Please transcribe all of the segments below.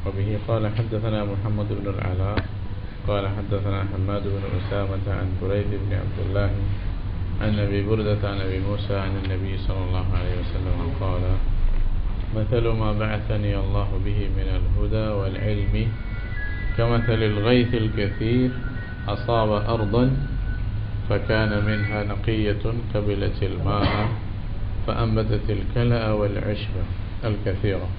وبه قال حدثنا محمد بن العلاء قال حدثنا حماد بن أسامة عن بريد بن عبد الله عن أبي بردة عن أبي موسى عن النبي صلى الله عليه وسلم قال مثل ما بعثني الله به من الهدى والعلم كمثل الغيث الكثير أصاب أرضا فكان منها نقية قبلت الماء فأنبتت الكلأ والعشب الكثيرة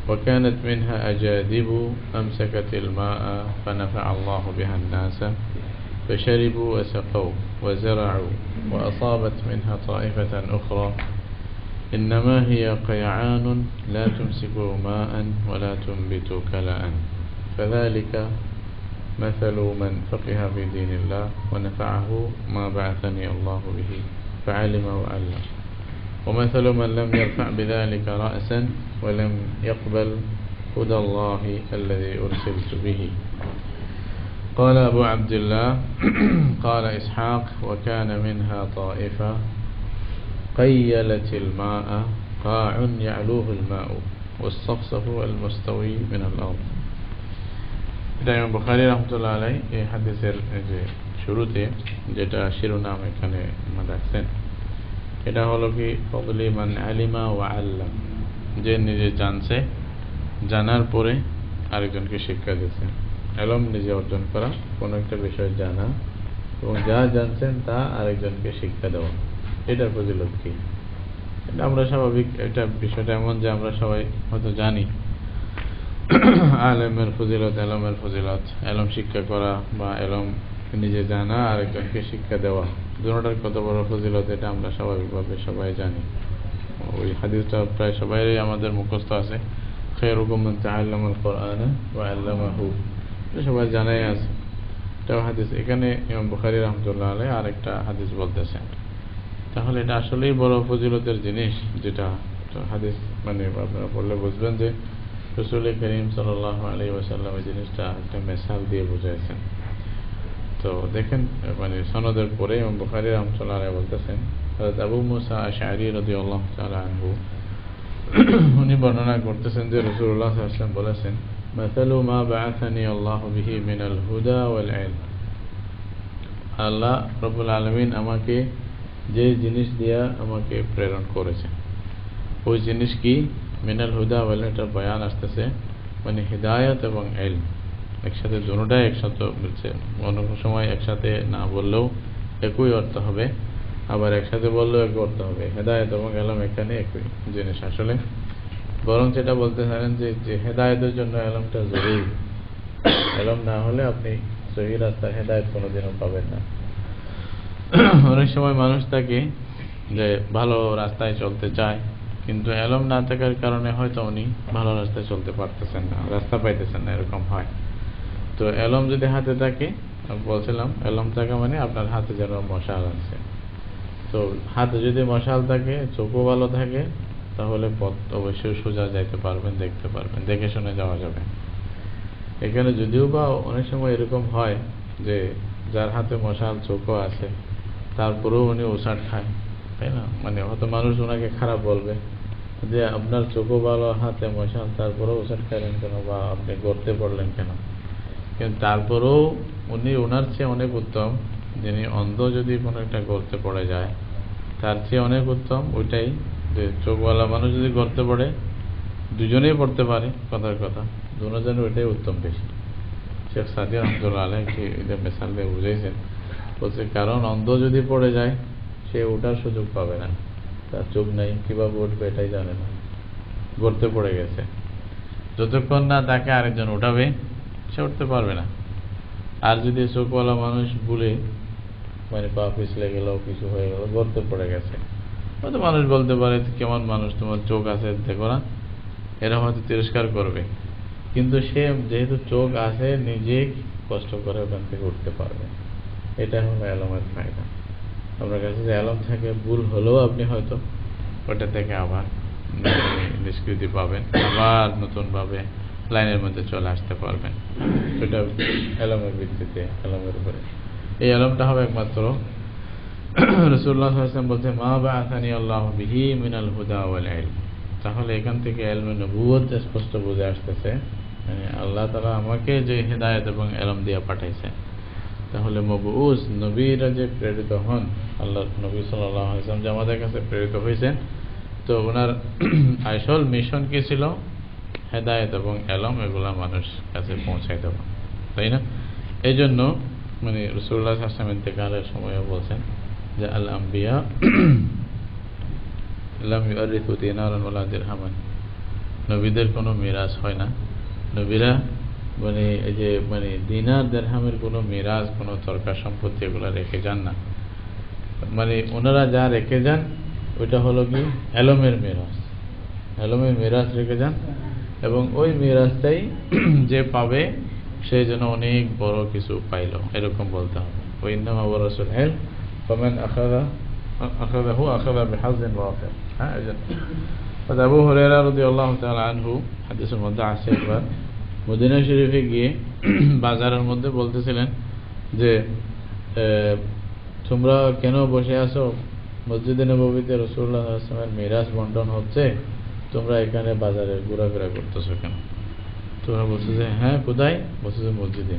وكانت منها أجادب أمسكت الماء فنفع الله بها الناس فشربوا وسقوا وزرعوا وأصابت منها طائفة أخرى إنما هي قيعان لا تمسك ماء ولا تنبت كلأ فذلك مثل من فقه في دين الله ونفعه ما بعثني الله به فعلم وعلم ومثل من لم يرفع بذلك رأسا ولم يقبل هدى الله الذي أرسلت به. قال أبو عبد الله قال إسحاق وكان منها طائفة قيلت الماء قاع يعلوه الماء والصفصف المستوي من الأرض. এটা ইমাম বুখারী রাহমাতুল্লাহ আলাইহি এই হাদিসের যে শুরুতে যেটা শিরোনাম এখানে রাখছেন এটা হলো কি ফদলি মান আলিমা ওয়া আল্লাম, যে নিজে জানছে, জানার পরে আরেকজনকে শিক্ষা দিয়েছে। ইলম নিজে অর্জন করা, কোনো একটা বিষয় জানা এবং যা জানছেন তা আরেকজনকে শিক্ষা দেওয়া, এটার ফজিলত কি? এটা আমরা স্বাভাবিক, এটা বিষয়টা এমন যে আমরা সবাই হয়তো জানি আলেমের ফজিলত, এলমের ফজিলত, এলম শিক্ষা করা বা এলম নিজে জানা আরেকজনকে শিক্ষা দেওয়া, দুটোটার কত বড় ফজিলত এটা আমরা স্বাভাবিকভাবে সবাই জানি। ওই হাদিসটা প্রায় সবাই আমাদের মুখস্থ আছে, খায়রুকুম মান তাআল্লামাল কুরআনা ওয়া আল্লামাহু, এটা সবাই জানাই আছে। এটাও হাদিস। এখানে ইমাম বুখারী রাহমাতুল্লাহ আলাইহি আরেকটা হাদিস বলতেছেন, তাহলে এটা আসলেই বড় ফজিলতের জিনিস, যেটা হাদিস মানে আপনারা পড়লে বুঝবেন যে রাসূল করিম সাল্লাল্লাহু আলাইহি ওয়াসাল্লাম এই জিনিসটা একটা মিসাল দিয়ে বুঝাইছেন। তো দেখেন মানে সনদের পরে ইমাম বুখারী রাহমাতুল্লাহ আলাইহি বলতেছেন, হযরত আবু মুসা আশআরী রাদিয়াল্লাহু তাআলা আনহু উনি বর্ণনা করতেছেন যে রাসূলুল্লাহ সাল্লাল্লাহু আলাইহি ওয়াসাল্লাম বলেছেন, মাসালু মা বাআসানি আল্লাহু বিহি মিনাল হুদা ওয়াল ইলম, আল্লাহ রাব্বুল আলামিন আমাকে যে জিনিস দিয়া আমাকে প্রেরণ করেছেন, ওই জিনিস কি? মিনাল হুদা ওয়াল ইলম, এটা বয়ান আসতেছে মানে হিদায়াত এবং ইলম একসাথে, দুটোটাই একসাথে বলছে। অন্য সময় একসাথে না বললেও একই অর্থ হবে, আবার একসাথে বললেও একই অর্থ হবে। হেদায়েত এবং এলম এখানে একই জিনিস আসলে, বরং যেটা বলতে পারেন যে হেদায়েতের জন্য এলমটা জরুরি, এলম না হলে আপনি সহি রাস্তার হেদায়েত কোনোদিনও পাবেন না। অনেক সময় মানুষ থাকে যে ভালো রাস্তায় চলতে চায়, কিন্তু এলম না থাকার কারণে হয়তো উনি ভালো রাস্তায় চলতে পারতেছেন না, রাস্তা পাইতেছেন না, এরকম হয়। তো এলম যদি হাতে থাকে, বলছিলাম এলম থাকা মানে আপনার হাতে যেন মশাল আছে, তো হাতে যদি মশাল থাকে, চোখও ভালো থাকে, তাহলে পথ অবশ্যই সোজা যাইতে পারবেন, দেখতে পারবেন, দেখে শুনে যাওয়া যাবে। এখানে যদিও বা অনেক সময় এরকম হয় যে যার হাতে মশাল, চোখও আছে, তারপরেও উনি ওষাট খায়, তাই না? মানে হয়তো মানুষ ওনাকে খারাপ বলবে যে আপনার চোখও ভালো, হাতে মশাল, তারপরেও ওষাট খাইলেন কেন, বা আপনি গর্তে পড়লেন কেন? কিন্তু তারপরেও উনি ওনার চেয়ে অনেক উত্তম, যিনি অন্ধ যদি কোনো একটা গর্তে পড়ে যায়, তার চেয়ে অনেক উত্তম ওইটাই যে চোখওয়ালা মানুষ যদি গর্তে পড়ে, দুজনেই পড়তে পারে, কথার কথা, দুজনের ওইটাই উত্তম বেশি। শেখ সাদি রহমতুল্লাহ আলাইহি এটা মিসাল দিয়ে বুঝাইছেন, বলছে কারণ অন্ধ যদি পড়ে যায় সে ওঠার সুযোগ পাবে না, তার চোখ নাই, কিভাবে উঠবে এটাই জানে না, গর্তে পড়ে গেছে, যতক্ষণ না তাকে আরেকজন উঠাবে সে উঠতে পারবে না। আর যদি চোখওয়ালা মানুষ ভুলে মানে পা পিছলে গেল, কিছু হয়ে গেল, গর্তে পড়ে গেছে, হয়তো মানুষ বলতে পারে কেমন মানুষ, তোমার চোখ আছে দেখো না, এরা হয়তো তিরস্কার করবে, কিন্তু সে যেহেতু চোখ আছে নিজে কষ্ট করে ওখান থেকে উঠতে পারবে। এটা হলো এলমের ফায়দা। আপনার কাছে যে এলম থাকে, ভুল হলেও আপনি হয়তো ওটা থেকে আবার নিষ্কৃতি পাবেন, আবার নতুনভাবে লাইনের মধ্যে চলে আসতে পারবেন। এটা এলমের ভিত্তিতে, এলমের উপরে। এই এলমটা হবে একমাত্র রাসূলুল্লাহ সাল্লাল্লাহু আলাইহি ওয়াসাল্লাম বলতে, মা বাআসানি আল্লাহু বিহি মিনাল হুদা ওয়াল ইলম, তাহলে এখান থেকে ইলমে নবুয়ত স্পষ্ট বুঝে আসতেছে, মানে আল্লাহ তাআলা আমাকে যে হেদায়েত এবং ইলম দিয়ে পাঠাইছে, তাহলে মবউস নবীরা যে প্রেরিত হন, আল্লাহ নবী সাল্লাল্লাহু আলাইহি ওয়াসাল্লাম যে আমাদের কাছে প্রেরিত হয়েছেন, তো ওনার আসল মিশন কি ছিল? হেদায়েত এবং ইলম এগুলা মানুষ কাছে পৌঁছাই দেওয়া, তাই না? এই জন্য মানে রাসূলুল্লাহ সাল্লাল্লাহু আলাইহি ওয়াসাল্লাম ইন্তেকালের সময় বলছেন যে আল আম্বিয়া লাম ইউরিথু দিনারান ওয়ালা দিরহামান, নবীদের কোনো মিরাজ হয় না। নবীরা মানে এই যে মানে দিনার দিরহামের কোনো মিরাজ, কোনো তরকার সম্পত্তি এগুলো রেখে যান না। মানে ওনারা যা রেখে যান ওইটা হলো কি ইলমের মিরাজ, ইলমের মিরাজ রেখে যান, এবং ওই মিরাজটাই যে পাবে সে যেন অনেক বড় কিছু পাইল, এরকম বলতে হবে। ওই ইন্নামা ওয়ারাসুল ইলম ফামান আখাযাহু আখাযা বিহাজ্জিন ওয়াফির। হ্যাঁ, এইজন্য আবু হুরায়রা রাদিয়াল্লাহু তাআলা আনহু হাদিসের মধ্যে আছে, একবার মদিনা শরীফে গিয়ে বাজারের মধ্যে বলতেছিলেন যে তোমরা কেন বসে আছো? মসজিদে নববীতে রাসূলুল্লাহ সাল্লাল্লাহু আলাইহি ওয়াসাল্লামের মিরাজ বন্টন হচ্ছে, তোমরা এখানে বাজারে ঘোরাফেরা করতেছো কেন? তোমরা বলছো যে হ্যাঁ, কোথায়? বলছো যে মসজিদে।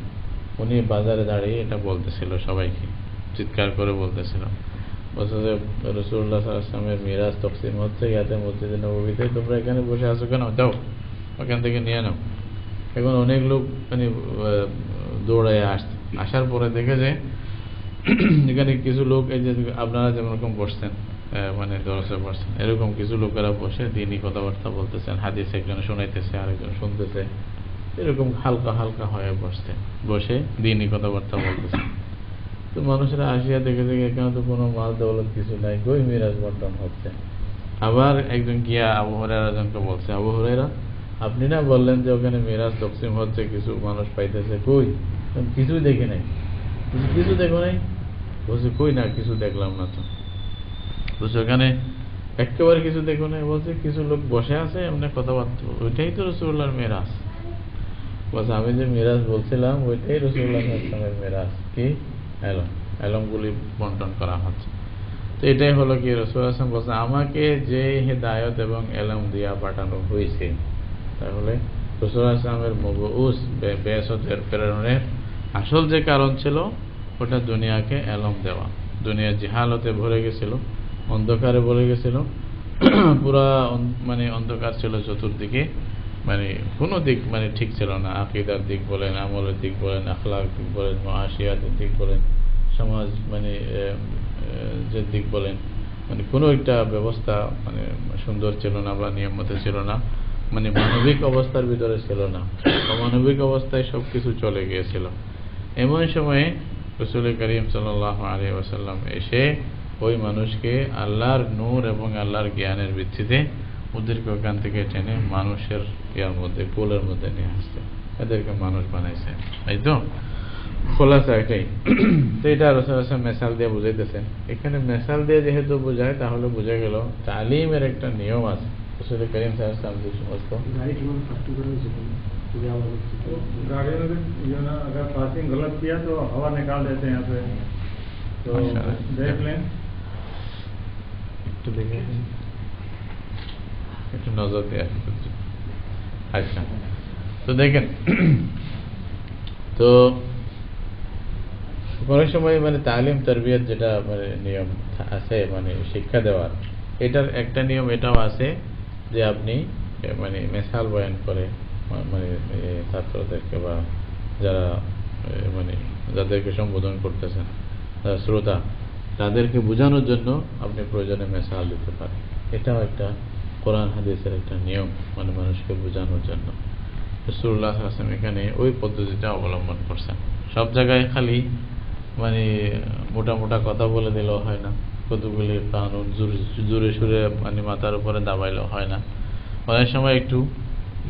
উনি বাজারে দাঁড়িয়ে এটা বলতেছিল, সবাইকে চিৎকার করে বলতেছিল, বলছো যে রাসূলুল্লাহ সাল্লাল্লাহু আলাইহি ওয়াসাল্লামের মিরাজ তকসিম হচ্ছে ইয়াতে মসজিদে নববীতে, তোমরা এখানে বসে আছো কেন? যাও ওখান থেকে নিয়ে নাও। এখন অনেক লোক মানে দৌড়ায় আসার পরে দেখে যে এখানে কিছু লোক, এই যে আপনারা যেমন রকম বসছেন মানে দরজা বসছেন, এরকম কিছু লোকেরা বসে দিনই কথাবার্তা বলতেছেন, হাদিস একজন শোনাইতেছে আরেকজন শুনতেছে, এরকম হালকা হালকা হয়ে বসে দিনই কথাবার্তা বলতেছে। তো মানুষেরা আসিয়া দেখে দেখে এখানে তো কোনো মাল দৌলত কিছু নাই, কই মিরাজ বন্টন হচ্ছে। আবার একজন গিয়া আবু হুরায়রা জনকে বলছে, আবু হুরায়রা আপনি না বললেন যে ওখানে মিরাজ তকসিম হচ্ছে, কিছু মানুষ পাইতেছে, কই? কিছুই দেখি নাই। কিছু দেখো নাই? বলছে কই না, কিছু দেখলাম না তো। বলছে ওখানে একেবারে কিছু দেখো নাই? বলছে কিছু লোক বসে আছে এমনি কথাবার্তা, ওইটাই তো রাসূলুল্লাহর মিরাজ। বলছে আমি যে মিরাজ বলছিলাম ওইটাই রাসূলুল্লাহ মিরাজ, কি ইলমগুলি বন্টন করা হচ্ছে। তো এটাই হলো কি রাসূলুল্লাহ সাল্লাল্লাহু আলাইহি ওয়াসাল্লাম বলছে আমাকে যে হিদায়াত এবং ইলম দিয়া পাঠানো হয়েছে, তাহলে রাসূলুল্লাহ সাল্লাল্লাহু আলাইহি ওয়াসাল্লামের মবউস বিআসতের প্রেরণের আসল যে কারণ ছিল ওটা দুনিয়াকে ইলম দেওয়া। দুনিয়া জিহালতে ভরে গেছিল, অন্ধকারে ভরে গেছিল, পুরা মানে অন্ধকার ছিল চতুর্দিকে, মানে কোনো দিক মানে ঠিক ছিল না। আকীদার দিক বলেন, আমলের দিক বলেন, আখলাক দিক বলেন, মুআশিয়াতের দিক বলেন, সমাজ মানে যে দিক বলেন, মানে কোনো একটা ব্যবস্থা মানে সুন্দর ছিল না বা নিয়মমতে ছিল না, মানে মানবিক অবস্থার ভিতরে ছিল না, অমানবিক অবস্থায় সবকিছু চলে গিয়েছিল। এমন সময়ে রাসূল করিম সাল্লাল্লাহু আলাইহি ওয়াসাল্লাম এসে ওই মানুষকে আল্লাহর নূর এবং আল্লাহর জ্ঞানের ভিত্তিতে ওদেরকে ওখান থেকে টেনে মানুষের ইয়ার মধ্যে, কোলের মধ্যে নিয়ে আসছে, এদেরকে মানুষ বানাইছে। এই তো খোলাসা এটাই। তো এটা রাসূলুল্লাহ মেসাল দিয়ে বুঝাইতেছেন। এখানে মেসাল দিয়ে যেহেতু বোঝায়, তাহলে বোঝা গেল তালিমের একটা নিয়ম আছে। রাসূল করিম সাল্লাল্লাহু আলাইহি ওয়াসাল্লাম যে সমস্ত गाड़ी में जो ना अगर पासिंग गलत किया तो हवा निकाल देते हैं यहाँ पे, तो देख लें। একটু দেখে একটু নজর দিয়ে আসি। আচ্ছা, তো দেখেন, তো অনেক সময় মানে তালিম তারবিয়ত যেটা মানে নিয়ম আছে মানে শিক্ষা দেওয়ার, এটার একটা নিয়ম এটাও আছে যে আপনি মানে মেসাল বয়ান করে মানে ছাত্রদেরকে বা যারা মানে যাদেরকে সম্বোধন করতেছেন, যারা শ্রোতা, তাদেরকে বোঝানোর জন্য আপনি প্রয়োজনে মেসাল দিতে পারেন। এটাও একটা কোরআন হাদিসের একটা নিয়ম, মানে মানুষকে বোঝানোর জন্য। রাসূলুল্লাহ সাল্লাল্লাহু আলাইহি ওয়াসাল্লাম এখানে ওই পদ্ধতিটা অবলম্বন করছেন। সব জায়গায় খালি মানে মোটা মোটা কথা বলে দিলেও হয় না, কতগুলি কানুন জোরে সুরে মানে মাথার উপরে দাবাইলেও হয় না। অনেক সময় একটু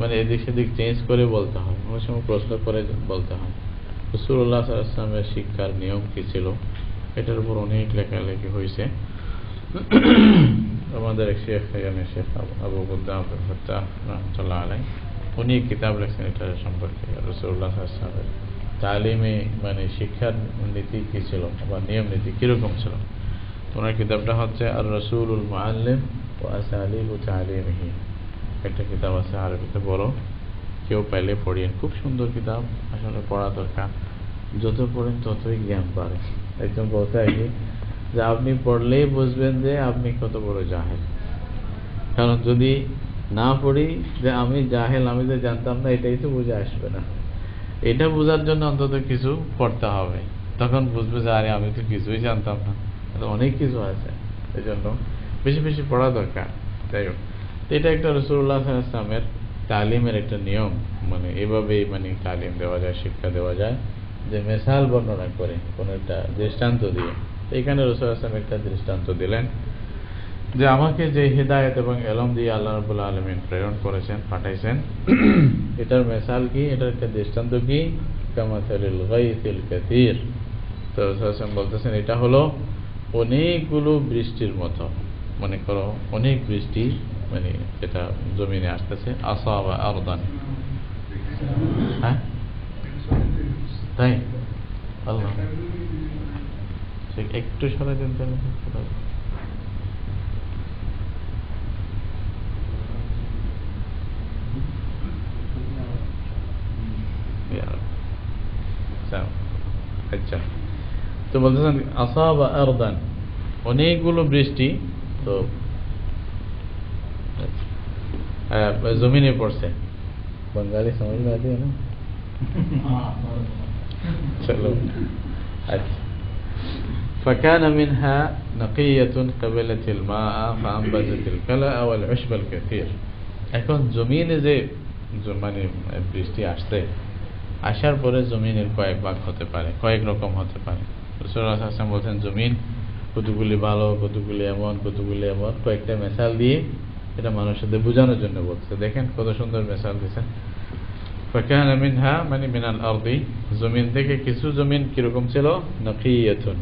মানে এদিক সেদিক চেঞ্জ করে বলতে হয়, অনেক সময় প্রশ্ন করে বলতে হয়। রাসূলুল্লাহ সাল্লাল্লাহু আলাইহি ওয়াসাল্লামের শিক্ষার নিয়ম কি ছিল, এটার উপর অনেক লেখালেখি হয়েছে। আমাদের এক শেখ শেখ আবু বকর আব্দুল ফাত্তাহ রাহমাতুল্লাহ আলাইহি, উনি কিতাব লিখছেন এটা সম্পর্কে, রাসূলুল্লাহ সাল্লাল্লাহু আলাইহি ওয়াসাল্লামের তালিমে মানে শিক্ষার নীতি কি ছিল বা নিয়ম নীতি কিরকম ছিল। ওনার কিতাবটা হচ্ছে আর রাসূলুল মুআল্লিম ওয়া আসালিবু তালিমিহি। একটা কিতাব আছে আরবিতে, বড়, কেউ পাইলে পড়িয়েন, খুব সুন্দর কিতাব, আসলে পড়া দরকার। যত পড়েন ততই জ্ঞান বাড়ে। একজন বলতে আর কি যে আপনি পড়লেই বুঝবেন যে আপনি কত বড় জাহেল। কারণ যদি না পড়ি যে আমি জাহেল, আমি যে জানতাম না, এটাই তো বুঝে আসবে না। এটা বোঝার জন্য অন্তত কিছু পড়তে হবে, তখন বুঝবে যে আরে আমি তো কিছুই জানতাম না, অনেক কিছু আছে। এই জন্য বেশি বেশি পড়া দরকার। যাই হোক, এটা একটা রাসূলুল্লাহ সাল্লাল্লাহু আলাইহি ওয়াসাল্লামের তালিমের একটা নিয়ম, মানে এভাবেই মানে তালিম দেওয়া যায়, শিক্ষা দেওয়া যায়, যে মেসাল বর্ণনা করে, কোন একটা দৃষ্টান্ত দিয়ে। এখানে রাসূলুল্লাহ সাল্লাল্লাহু আলাইহি ওয়াসাল্লাম একটা দৃষ্টান্ত দিলেন যে আমাকে যে হিদায়াত এবং ইলম দিয়ে আল্লাহ রাব্বুল আলামিন প্রেরণ করেছেন, পাঠাইছেন, এটার মেসাল কি, এটার একটা দৃষ্টান্ত কি, কামাসালিল গায়সিল কাসীর। তো রাসূলুল্লাহ সাল্লাল্লাহু আলাইহি ওয়াসাল্লাম বলতেছেন এটা হলো অনেকগুলো বৃষ্টির মতো। মনে করো অনেক বৃষ্টি মানে যেটা জমিনে আসতেছে, আসাবা আরদান। হ্যাঁ তাই, আল্লাহ একটু সরে দেন তাহলে। আচ্ছা, তো বলতেছেন আসাবা আরদান, অনেকগুলো বৃষ্টি তো জমিনে পড়ছে। बंगाली समझ में आती है ना? चलो अच्छा। فكان منها نقية قبلت الماء فأنبتت الكلأ والعشب الكثير। এখন জমিনে যে মানে বৃষ্টি আসছে, আসার পরে জমিনের কয়েক ভাগ হতে পারে, কয়েক রকম হতে পারে। রাসূলুল্লাহ সাল্লাল্লাহু আলাইহি ওয়াসাল্লাম বলেন জমিন কতগুলি ভালো, কতগুলি এমন, কতগুলি এমন, কয়েকটা মেসাল দিয়ে এটা মানুষদের বোঝানোর জন্য বলছে। দেখেন কত সুন্দর মেসাল দিয়েছেন। ফাকানা মিনহা মানে মিনাল আরদি, জমিন থেকে কিছু জমিন কিরকম ছিল, নাকিয়াতুন,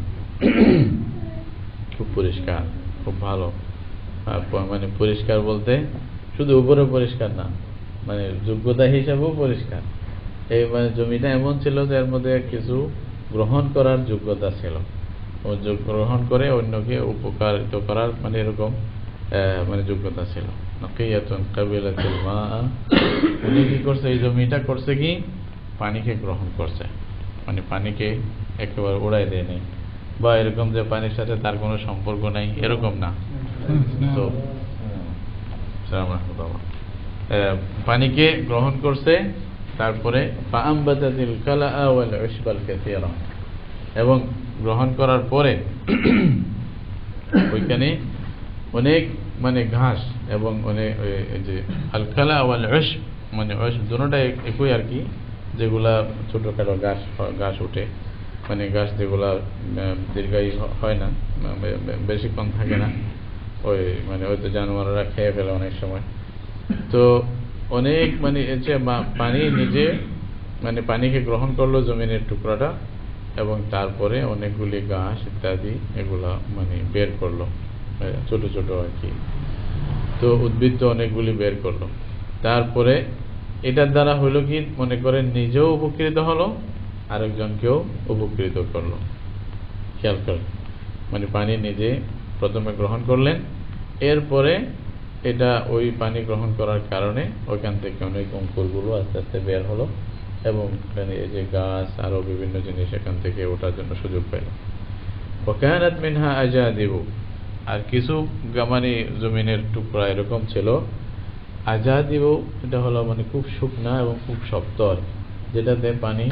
খুব পরিষ্কার, খুব ভালো। মানে পরিষ্কার বলতে শুধু উপরে পরিষ্কার না, মানে যোগ্যতা হিসাবেও পরিষ্কার। এই মানে জমিটা এমন ছিল যে এর মধ্যে কিছু গ্রহণ করার যোগ্যতা ছিল, ও গ্রহণ করে অন্যকে উপকারিত করার মানে এরকম মানে যোগ্যতা ছিল। নাকিয়াতুন কাবিলাতুল মা, উনি কি করছে, এই জমিটা করছে কি, পানিকে গ্রহণ করছে, মানে পানিকে একেবারে উড়াই দেয় নাই, বা এরকম যে পানির সাথে তার কোনো সম্পর্ক নাই এরকম না। তো পানিকে গ্রহণ করছে, তারপরে ফাআমবাতাতিল কালাআ ওয়াল উশবাল কাসীরা, এবং গ্রহণ করার পরে ওইখানে অনেক মানে ঘাস এবং অনেক যে আল কালা ওয়াল উশব, মানে উশব দুটোটাই একই আর কি, যেগুলা ছোটখাটো ঘাস ওঠে, মানে ঘাস যেগুলা দীর্ঘায়ী হয় না, বেশিক্ষণ থাকে না, ওই মানে হয়তো জানোয়াররা খেয়ে ফেলে অনেক সময়। তো অনেক মানে পানি নিজে মানে পানিকে গ্রহণ করলো জমিনের টুকরাটা, এবং তারপরে অনেকগুলি ঘাস ইত্যাদি এগুলা মানে বের করলো, ছোট ছোট আর কি। তো উদ্ভিদ তো অনেকগুলি বের করলো, তারপরে এটার দ্বারা হলো কি, মনে করেন নিজেও উপকৃত হলো, আরেকজনকেও উপকৃত করলো। খেয়াল করেন, মানে পানি নিজে প্রথমে গ্রহণ করলেন, এরপরে এটা ওই পানি গ্রহণ করার কারণে ওইখান থেকে অনেক অঙ্কুরগুলো আস্তে আস্তে বের হলো, এবং এই যে গাছ আরো বিভিন্ন জিনিস এখান থেকে ওঠার জন্য সুযোগ পেল। ওয়াকানাত মিনহা আজাদিবু, আর কিছু মানে জমিনের টুকরা এরকম ছিল, আজাদিবু এটা হলো মানে খুব শুকনা এবং খুব শক্ত, যেটাতে পানি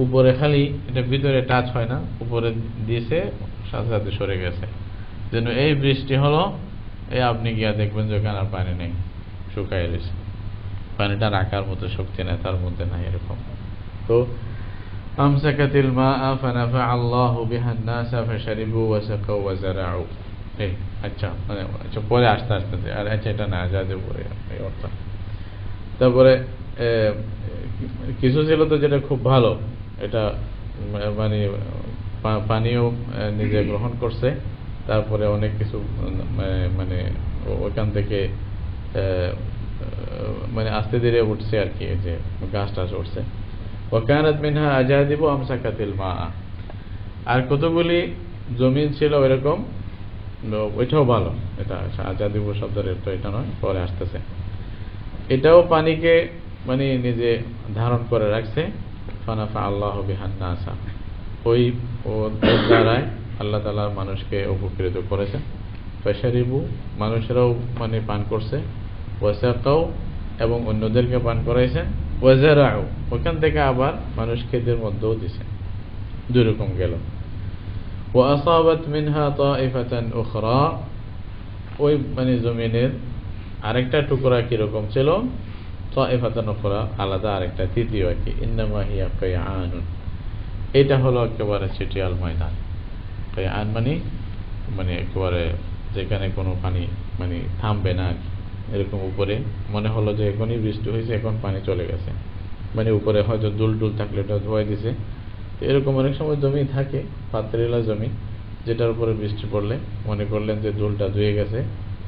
উপরে খালি এটা ভিতরে টাচ হয় না, উপরে দিয়েছে সাথে সাথে সরে গেছে। যেন এই বৃষ্টি হলো, এই আপনি গিয়া দেখবেন যে ওখানে আর পানি নেই, শুকাই গেছে, পানিটা রাখার মতো শক্তি নেই তার মধ্যে নাই এরকম। তো আমসাকাতিল মাআ ফানাফা আল্লাহু বিহান নাসা ফাশরিবু ওয়া সাকাউ ওয়া যারাউ। আচ্ছা মানে আচ্ছা পরে আস্তে আস্তে, আর আচ্ছা এটা না যাতে পরে এই অর্থ। তারপরে কিছু ছিল তো যেটা খুব ভালো, এটা মানে পানিও নিজে গ্রহণ করছে, তারপরে অনেক কিছু মানে ওইখান থেকে মানে আস্তে ধীরে উঠছে আর কি, যে গাছ টাছ উঠছে। ওয়াকানাত মিনহা আজাদিবু আমসাকাতিল মা, আর কতগুলি জমিন ছিল ওইরকম, ওইটাও ভালো। এটা আজাদিবু শব্দের তো এটা নয়, পরে আসতেছে। এটাও পানিকে মানে নিজে ধারণ করে রাখছে। ফানাফা আল্লাহ বিহান নাসা, ওই দ্বারায় আল্লাহ তাআলা মানুষকে উপকৃত করেছেন। ফাশারিবু, মানুষেরাও মানে পান করছে। ওয়াসাকাও, এবং অন্যদেরকে পান করাইছেন। ওয়াজারাউ, ওখান থেকে আবার মানুষ খেতের মধ্যেও দিছেন। দুই রকম গেল। ওয়া আসাবাত মিনহা তাইফাতান উখরা, ওই মানে জমিনের আরেকটা টুকরা কিরকম ছিল? তাইফাতান উখরা, আলাদা আরেকটা তৃতীয় আর কি। ইন্নামা হিয়া কাইআনুন, এটা হলো একেবারে ছিটিয়াল ময়দান। কাইআন মানে একেবারে যেখানে কোনো পানি মানে থামবে না আর কি। এরকম উপরে মনে হলো যে এখনই বৃষ্টি হয়েছে, এখন পানি চলে গেছে, মানে উপরে হয়তো দুল টুল থাকলে এটা ধোয়াই দিছে। তো এরকম অনেক সময় জমি থাকে, পাত্রেলা জমি, যেটার উপরে বৃষ্টি পড়লে মনে করলেন যে দুলটা ধুয়ে গেছে,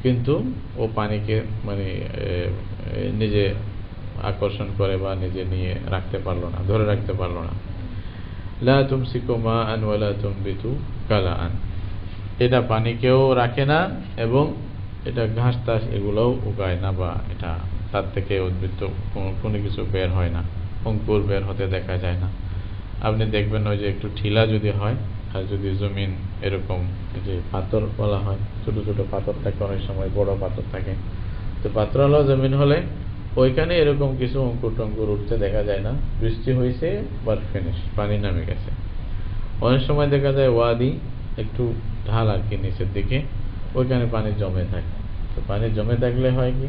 কিন্তু ও পানিকে মানে নিজে আকর্ষণ করে বা নিজে নিয়ে রাখতে পারলো না, ধরে রাখতে পারলো না। লা তুমসিকু মাআন ওয়ালা তুমবিতু কালাআন, এটা পানিকেও রাখে না এবং এটা ঘাস টাস এগুলোও উগায় না, বা এটা তার থেকে উদ্ভিদ কোনো কিছু বের হয় না, অঙ্কুর বের হতে দেখা যায় না। আপনি দেখবেন ওই যে একটু ঠিলা যদি হয়, আর যদি জমিন এরকম যে পাথর বলা হয়, ছোট ছোট পাথর থাকে, অনেক সময় বড় পাথর থাকে, তো পাথরওয়ালা জমিন হলে ওইখানে এরকম কিছু অঙ্কুর টঙ্কুর উঠতে দেখা যায় না। বৃষ্টি হয়েছে, বাট ফিনিশ, পানি নামে গেছে। অনেক সময় দেখা যায় ওয়াদি, একটু ঢাল আর কি নিচের দিকে, ওইখানে পানি জমে থাকে। তো পানি জমে থাকলে হয় কি,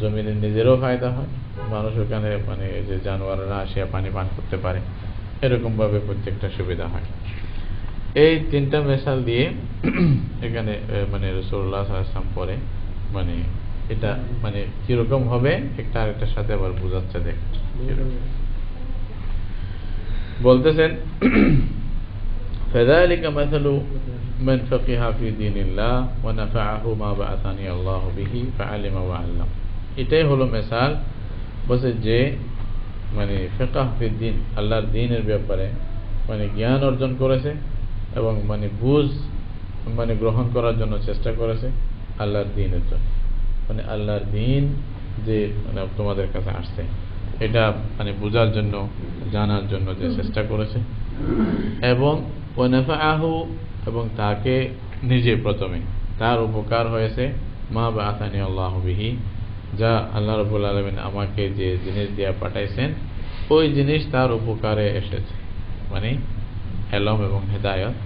জমিনের নিজেরও ফায়দা হয়, মানুষ ওখানে মানে যে জানোয়াররা আসিয়া পানি পান করতে পারে, এরকম ভাবে প্রত্যেকটা সুবিধা হয়। এই তিনটা মেশাল দিয়ে এখানে মানে রাসূলুল্লাহ সাল্লাল্লাহু আলাইহি ওয়াসাল্লাম পরে মানে এটা মানে কিরকম হবে একটা আরেকটার সাথে আবার বোঝাচ্ছে। দেখ বলতেছেন, فذلك مثل من فقه في دين الله ونفعه ما بعثني الله به فعلم وعلم, এটাই হলো মিসাল। বলছে যে মানে ফিকহ ফি দ্বীন, আল্লাহর দ্বীনের ব্যাপারে মানে জ্ঞান অর্জন করেছে এবং মানে বুঝ মানে গ্রহণ করার জন্য চেষ্টা করেছে আল্লাহর দ্বীনের জন্য, মানে আল্লাহর দ্বীন যে মানে তোমাদের কাছে আসছে এটা মানে বোঝার জন্য, জানার জন্য যে চেষ্টা করেছে, এবং ওয়ানাফাআহু, এবং তাকে নিজে প্রথমে তার উপকার হয়েছে, মা বাআসানি আল্লাহু বিহি, যা আল্লাহ রাব্বুল আলামিন আমাকে যে জিনিস দিয়ে পাঠাইছেন ওই জিনিস তার উপকারে এসেছে। মানে এলম এবং হেদায়েত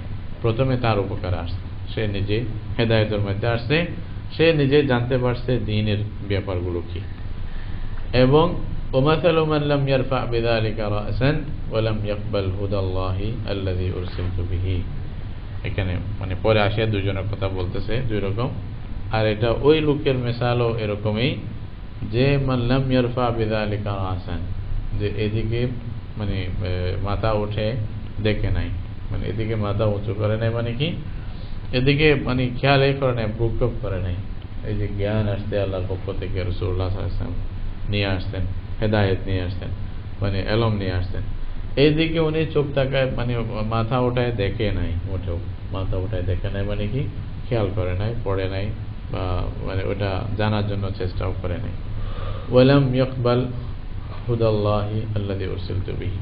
প্রথমে তার উপকারে আসছে, সে নিজে হেদায়েতের মধ্যে আসছে, সে নিজে জানতে পারছে দ্বীনের ব্যাপারগুলো কি। এবং ومثل من لم يرفع بذلك رأسا ولم يقبل هدى الله الذي أرسلت به, এখানে মানে পরে আসিয়া দুইজনের কথা বলতেছে দুই রকম। আর এটা ওই লোকের মিসালও এরকমই, যে মান লাম ইয়ারফা বিযালিকা রাসান, যে এদিকে মানে মাথা উঠে দেখে নাই, মানে এদিকে মাথা উঁচু করে নাই, মানে কি এদিকে মানে খেয়ালই করে নাই, বুকপ করে নাই। এই যে জ্ঞান আসতে আল্লাহর পক্ষ থেকে রাসূলুল্লাহ সাল্লাল্লাহু আলাইহি ওয়াসাল্লাম নিয়ে আসতেন, হেদায়েত নিয়ে আসতেন, মানে এলম নিয়ে আসতেন, এইদিকে উনি চোখ তাকায় মানে মাথা ওঠায় দেখে নাই, মোটেও মাথা উঠায় দেখে নাই, মানে কি খেয়াল করে নাই, পড়ে নাই, বা মানে ওটা জানার জন্য চেষ্টাও করে নাই। ওয়ালাম ইয়াকবাল হুদাল্লাহি আল্লাযী উরসিলতু বিহি,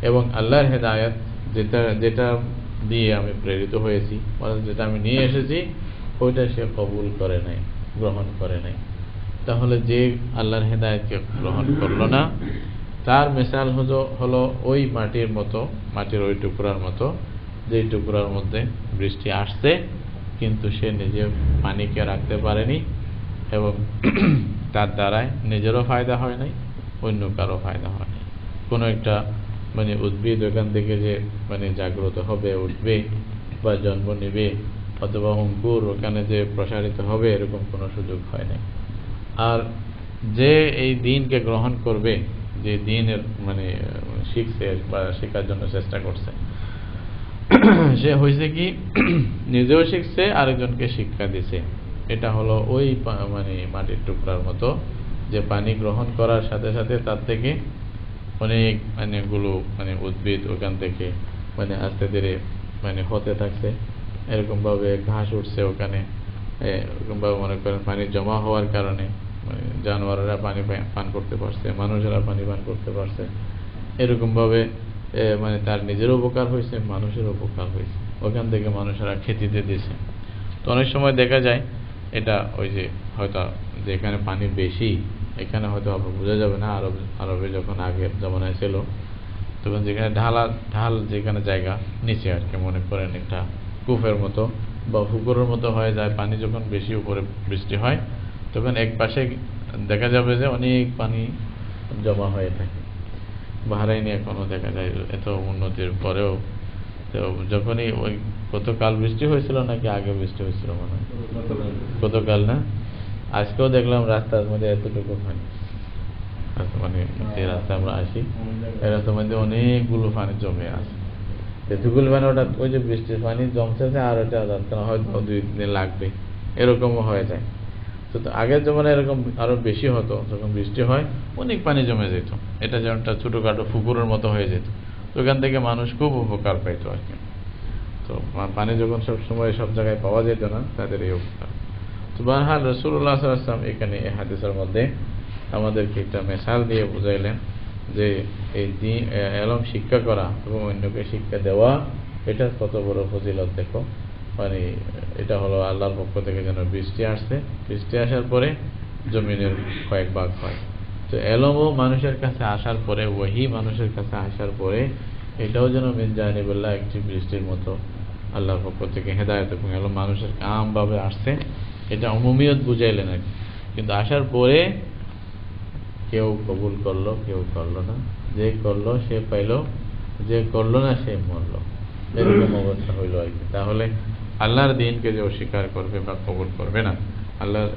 এবং আল্লাহর হেদায়েত যেটা দিয়ে আমি প্রেরিত হয়েছি, মানে যেটা আমি নিয়ে এসেছি, ওইটা সে কবুল করে নাই, গ্রহণ করে নাই। তাহলে যে আল্লাহর হেদায়েতকে গ্রহণ করলো না, তার মিসাল হলো ওই মাটির মতো, মাটির ওই টুকরার মতো, যে টুকরার মধ্যে বৃষ্টি আসছে কিন্তু সে নিজে পানিকে রাখতে পারেনি, এবং তার দ্বারায় নিজেরও ফায়দা হয় নাই, অন্য কারো ফায়দা হয় নাই। কোনো একটা মানে উদ্ভিদ ওখান থেকে যে মানে জাগ্রত হবে, উঠবে বা জন্ম নেবে, অথবা অঙ্কুর ওখানে যে প্রসারিত হবে, এরকম কোনো সুযোগ হয় নাই। আর যে এই দ্বীনকে গ্রহণ করবে, যে দ্বীনের মানে শিখছে বা শেখার জন্য চেষ্টা করছে, সে হয়েছে কি নিজেও শিখছে, আরেকজনকে শিক্ষা দিছে। এটা হলো ওই মানে মাটির টুকরার মতো, যে পানি গ্রহণ করার সাথে সাথে তার থেকে অনেক অনেকগুলো মানে উদ্ভিদ ওখান থেকে মানে আস্তে ধীরে মানে হতে থাকছে, এরকম ভাবে ঘাস উঠছে ওখানে, এরকম ভাবে মনে করেন পানি জমা হওয়ার কারণে মানে জানোয়ারেরা পানি পান করতে পারছে, মানুষেরা পানি পান করতে পারছে, এরকমভাবে মানে তার নিজের উপকার হয়েছে, মানুষের উপকার হয়েছে, ওখান থেকে মানুষেরা খেতিতে দিয়েছে। তো অনেক সময় দেখা যায় এটা ওই যে হয়তো যেখানে পানি বেশি এখানে হয়তো বোঝা যাবে না, আরবে যখন আগের জমানায় ছিল তখন যেখানে ঢাল যেখানে জায়গা নিচে আর কি মনে করেন একটা কূপের মতো বা পুকুরের মতো হয়ে যায়, পানি যখন বেশি উপরে বৃষ্টি হয় তখন এক পাশে দেখা যাবে যে অনেক পানি জমা হয়ে থাকে। বাহরাইনে এখনো দেখা যায় এত উন্নতির পরেও। তো যখনই ওই গতকাল বৃষ্টি হয়েছিল নাকি আগে বৃষ্টি হয়েছিল মনে হয় গতকাল না, আজকেও দেখলাম রাস্তার মধ্যে এতটুকু পানি, মানে যে রাস্তায় আমরা আসি এই রাস্তার মধ্যে অনেকগুলো পানি জমে আছে। এতগুলো মানে ওটা ওই যে বৃষ্টির পানি জমতেছে আর ওটা যাচ্ছে না, হয়তো 2 দিন লাগবে, এরকমও হয়ে যায়। তো আগের জমানায় এরকম আরো বেশি হতো, যখন বৃষ্টি হয় অনেক পানি জমে যেত, এটা যেমনটা ছোটখাটো পুকুরের মতো হয়ে যেত, তো ওখান থেকে মানুষ খুব উপকার পাইতো আর কি। তো পানি যখন সব সময় সব জায়গায় পাওয়া যেত না, তাদের এই উপকার। তো বারহাল রাসূলুল্লাহ সাল্লাল্লাহু আলাইহি ওয়াসাল্লাম এখানে এই হাদিসের মধ্যে আমাদেরকে একটা মিসাল দিয়ে বুঝাইলেন যে এই ইলম শিক্ষা করা এবং অন্যকে শিক্ষা দেওয়া এটা কত বড় ফজিলত। দেখো মানে এটা হলো আল্লাহর পক্ষ থেকে যেন বৃষ্টি আসছে, বৃষ্টি আসার পরে জমিনের কয়েক ভাগ হয়। তো ইলমও মানুষের কাছে আসার পরে, ওহী মানুষের কাছে আসার পরে এটাও যেন মিন জানিবিল্লাহ একটি বৃষ্টির মতো আল্লাহর পক্ষ থেকে হেদায়েত এবং ইলম মানুষের আমভাবে আসছে, এটা উমুমিয়ত বুঝাইলেন আর কি। কিন্তু আসার পরে কেউ কবুল করলো, কেউ করলো না, যে করলো সে পাইলো, যে করলো না সে মরলো, এরকম অবস্থা হইল আর কি। তাহলে আল্লাহর দ্বীনকে যে অস্বীকার করবে বা কবুল করবে না, আল্লাহর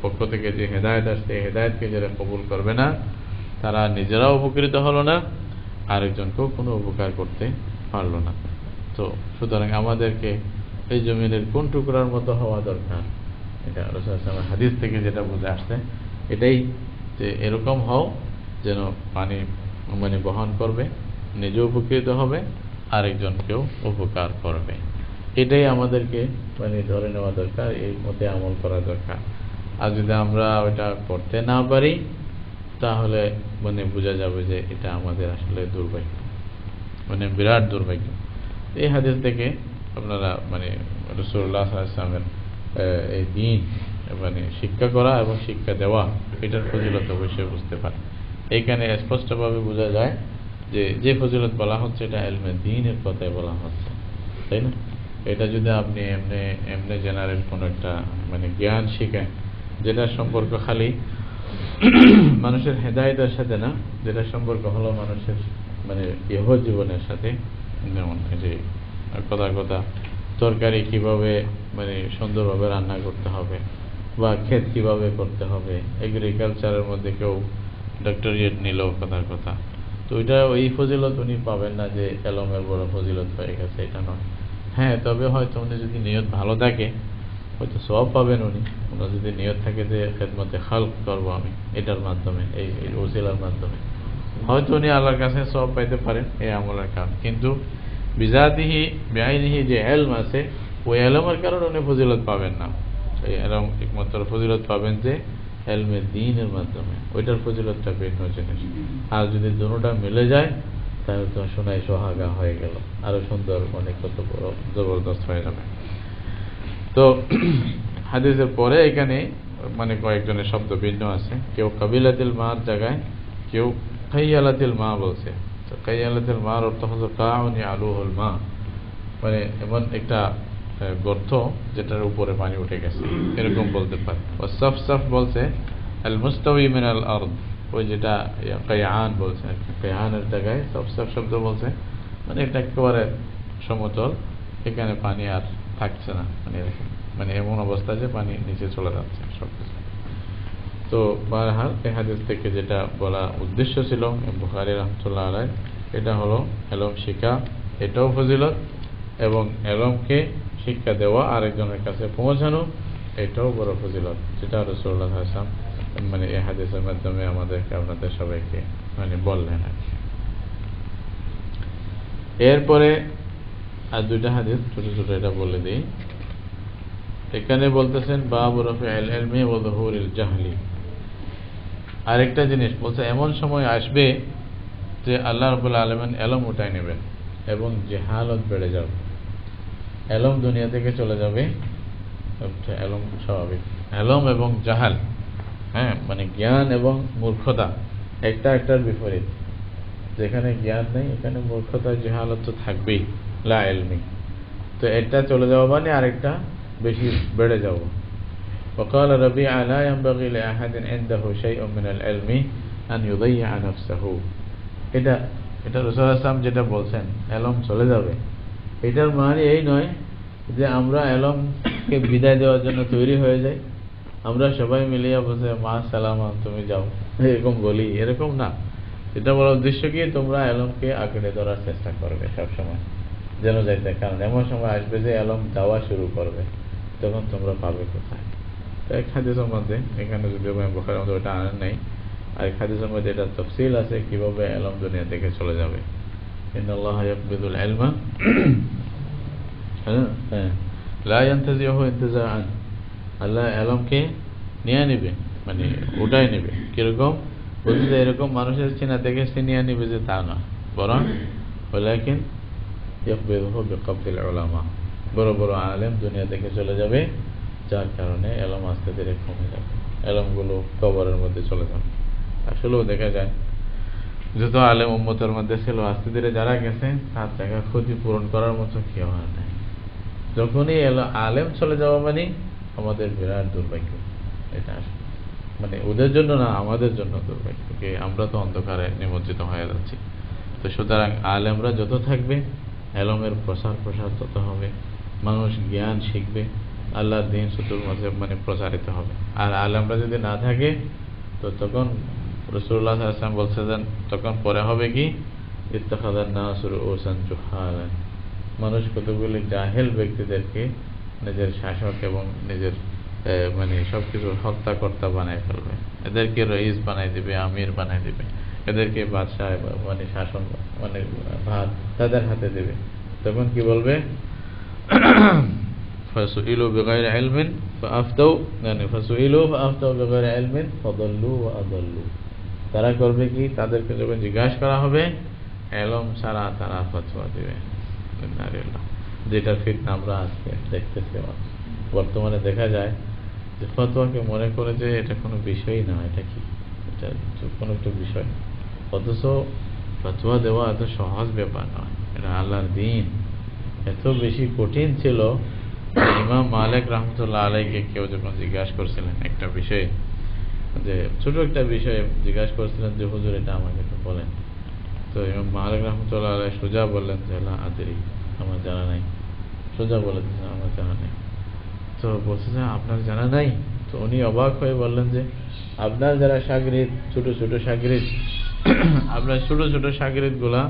পক্ষ থেকে যে হেদায়েত আসছে হেদায়েতকে যারা কবুল করবে না তারা নিজেরাও উপকৃত হলো না, আরেকজনকেও কোনো উপকার করতে পারলো না। তো সুতরাং আমাদেরকে এই জমিনের কোন টুকরার মতো হওয়া দরকার, এটা রাসূলুল্লাহ সাল্লাল্লাহু আলাইহি ওয়াসাল্লাম হাদিস থেকে যেটা বুঝে আসছে এটাই, যে এরকম হও যেন পানি মানে বহন করবে, নিজে উপকৃত হবে, আরেকজনকেও উপকার করবে। এটাই আমাদেরকে মানে ধরে নেওয়া দরকার, এই মতে আমল করা দরকার। আর যদি আমরা ওটা করতে না পারি তাহলে মানে বোঝা যাবে যে এটা আমাদের আসলে দুর্ভাগ্য, মানে বিরাট দুর্ভাগ্য। এই হাদিস থেকে আপনারা মানে রাসূলুল্লাহ সাল্লাল্লাহু আলাইহি ওয়াসাল্লামের এই দ্বীন মানে শিক্ষা করা এবং শিক্ষা দেওয়া এটার ফজিলত অবশ্যই বুঝতে পারে। এইখানে স্পষ্টভাবে বোঝা যায় যে যে ফজিলত বলা হচ্ছে এটা ইলমে দ্বীনের কথাই বলা হচ্ছে, তাই না? এটা যদি আপনি এমনি জেনারেল কোনো একটা মানে জ্ঞান শিখেন যেটা সম্পর্ক খালি মানুষের হেদায়েতের সাথে না, যেটা সম্পর্ক হলো মানুষের মানে ইহ জীবনের সাথে, যেমন যে কথা তরকারি কিভাবে মানে সুন্দরভাবে রান্না করতে হবে বা ক্ষেত কিভাবে করতে হবে, এগ্রিকালচারের মধ্যে কেউ ডক্টরিয়েট নিল কথা, তো ওইটা ওই ফজিলত উনি পাবেন না যে ইলমের বড় ফজিলত হয়ে গেছে, এটা নয়। হ্যাঁ, তবে হয়তো উনি যদি নিয়ত ভালো থাকে হয়তো সওয়াব পাবেন উনি। ওনার যদি নিয়ত থাকে যে খেদমতে খালক করবো আমি এটার মাধ্যমে, এই ওসিলার মাধ্যমে, হয়তো উনি আল্লাহর কাছে সওয়াব পাইতে পারেন এই আমলের কারণ। কিন্তু বিজাতিহি বেআইনিহি যে ইলম আছে ওই ইলমের কারণে উনি ফজিলত পাবেন না। এই ইলম একমাত্র ফজিলত পাবেন যে ইলমে দ্বীনের মাধ্যমে, ওইটার ফজিলতটা ভিন্ন জিনিস। আর যদি দুটোটা মিলে যায় তাহলে তো শোনাই সোহাগা হয়ে গেল, আরো সুন্দর অনেক কত বড় জবরদস্ত হয়ে যাবে। তো হাদিসের পরে এখানে মানে কয়েকজনের শব্দ ভিন্ন আছে, কেউ কাবিলাতিল মার জায়গায় কেউ কাইয়ালাতিল মা বলছে। তো কাইয়ালাতিল মার অর্থ হচ্ছে কাউনি আলুহুল মা, মানে এমন একটা গর্ত যেটার উপরে পানি উঠে গেছে এরকম বলতে পারে। ও সাফ বলছে আল মুস্তাওয়ি মিনাল আরদ, ওই যেটা কায়ান বলছে, কায়ানের জায়গায় সাফ শব্দ বলছে, মানে এটা একেবারে সমতল, এখানে পানি আর থাকছে না, মানে এরকম মানে এমন অবস্থা যে পানি নিচে চলে যাচ্ছে সবকিছু। তো বারহাল এই হাদিস থেকে যেটা বলা উদ্দেশ্য ছিল বুখারী রাহমাতুল্লাহ আলাইহি, এটা হলো ইলম শিক্ষা, এটাও ফজিলত, এবং ইলমকে শিক্ষা দেওয়া আরেকজনের কাছে পৌঁছানো এটাও বড় ফজিলত, যেটা রাসূলুল্লাহ সাল্লাল্লাহু আলাইহি ওয়াসাল্লাম মানে এই হাদিসের মাধ্যমে আমাদেরকে আপনাদের সবাইকে মানে বললেন। এরপরে আর দুইটা হাদিস ছোট ছোট এটা বলে দিই। এখানে বলতেছেন বাবু রাফিউল ইলমি ওয়া যুহুরিল জাহলি, আরেকটা জিনিস বলছে, এমন সময় আসবে যে আল্লাহ রাব্বুল আলামিন এলম উঠাই নেবেন এবং জাহালত বেড়ে যাবে, এলম দুনিয়া থেকে চলে যাবে। এলম স্বাভাবিক, এলম এবং জাহাল, হ্যাঁ, মানে জ্ঞান এবং মূর্খতা একটা একটার বিপরীত। যেখানে জ্ঞান নেই এখানে মূর্খতা, জাহালত তো থাকবেই, লা ইলমি। তো একটা চলে যাওয়া মানে আরেকটা বেশি বেড়ে যাওয়া। وقال ربيعة لا ينبغي لأحد عنده شيء من العلم أن يضيع نفسه। এটা রাসূল সাল্লাল্লাহু আলাইহি ওয়াসাল্লাম যেটা বলছেন এলম চলে যাবে, এটার মানে এই নয় যে আমরা এলমকে বিদায় দেওয়ার জন্য তৈরি হয়ে যাই, আমরা সবাই মিলিয়া বসে মা সালামা তুমি যাও এরকম বলি, এরকম না। এটা বলার উদ্দেশ্য কি, তোমরা এলমকে আঁকড়ে ধরার চেষ্টা করবে সবসময় যেন যাইতে, কারণ এমন সময় আসবে যে এলম যাওয়া শুরু করবে, তখন তোমরা পাবে কোথায়। তো এক হাদিসের মধ্যে, এখানে যদি বুখারীর মধ্যে ওটা আনেন নাই, আর এক হাদিসের মধ্যে এটা তাফসীল আছে কিভাবে এলম দুনিয়া থেকে চলে যাবে। ইন্নাল্লাহা ইয়াকবিদুল ইলমা লা ইয়ানতাজিহু ইনতিজাআন। আল্লাহ এলমকে নিয়ে নেবে, মানে উঠাই নেবে। কিরকম বলতে, এরকম মানুষের চিনা থেকে ছিনিয়ে নিবে যে তা না, বরং ওয়ালাকিন ইয়াকবিদুহু বিকবদিল উলামা, বড় বড় আলেম দুনিয়া থেকে চলে যাবে, যার কারণে এলম আস্তে ধীরে কমে যাবে, এলমগুলো কবরের মধ্যে চলে যাবে। আসলেও দেখা যায় যত আলেম উম্মতের মধ্যে ছিল, আস্তে ধীরে যারা গেছে তার জায়গা ক্ষতিপূরণ করার মতো কেউ আর নাই। যখনই আলেম চলে যাওয়া মানে আমাদের বিরাট দুর্ভাগ্য। এটা আসলে মানে ওদের জন্য না, আমাদের জন্য দুর্ভাগ্য, কি আমরা তো অন্ধকারে নিমজ্জিত হয়ে যাচ্ছি। তো সুতরাং আলেমরা যত থাকবে এলমের প্রসার তত হবে, মানুষ জ্ঞান শিখবে, আল্লাহর দ্বীন চতুর্মাঝে মানে প্রচারিত হবে। আর আলেমরা যদি না থাকে তো তখন রাসূলুল্লাহ সাল্লাল্লাহু আলাইহি ওয়াসাল্লাম বলছেন, তখন পরে হবে কি, ইত্তাখাযান নাসু রুউসান জুহালান, মানুষ কতগুলি জাহেল ব্যক্তিদেরকে নিজের শাসক এবং নিজের মানে সবকিছু হত্যাকর্তা বানায় ফেলবে, এদেরকে রইস বানাই দিবে, আমির বানাই দিবে, এদেরকে বাদশাহ মানে শাসন মানে ভাত তাদের হাতে দেবে। তখন কি বলবে, ফাসুইলু বিগাইরি ইলমিন ফাআফতাউ, মানে ফাসুইলু ফাআফতাউ বিগাইরি ইলমিন ফাদাল্লু ওয়া আদাল্লু। তারা করবে কি, তাদেরকে যখন জিজ্ঞাসা করা হবে এলম ছাড়া তারা ফতোয়া দেবে। যেটা ফিতনা আমরা আজকে দেখতেছি, বর্তমানে দেখা যায় যে ফতোয়াকে মনে করে যে এটা কোনো বিষয়ই না, এটা কি, এটা কোনো একটা বিষয়। অথচ ফতোয়া দেওয়া এত সহজ ব্যাপার নয়, এটা আল্লাহর দ্বীন। এত বেশি কঠিন ছিল, ইমাম মালিক রাহমাতুল্লাহ আলাইহিকে কেউ যখন জিজ্ঞাসা করছিলেন একটা বিষয়ে, যে ছোট একটা বিষয়ে জিজ্ঞাসা করছিলেন যে হুজুর এটা আমাকে একটু বলেন, তো ইমাম মালিক রাহমাতুল্লাহ আলাইহি সোজা বললেন যে লা আদরি, আমার জানা নাই। সোজা বলে দিয়েছেন আমার জানা নাই। তো বলছে যে আপনার জানা নাই? তো উনি অবাক হয়ে বললেন যে আপনার যারা শাগরিদ, ছোট ছোট শাগরিদ, আপনার ছোট ছোট শাগরিদ গুলা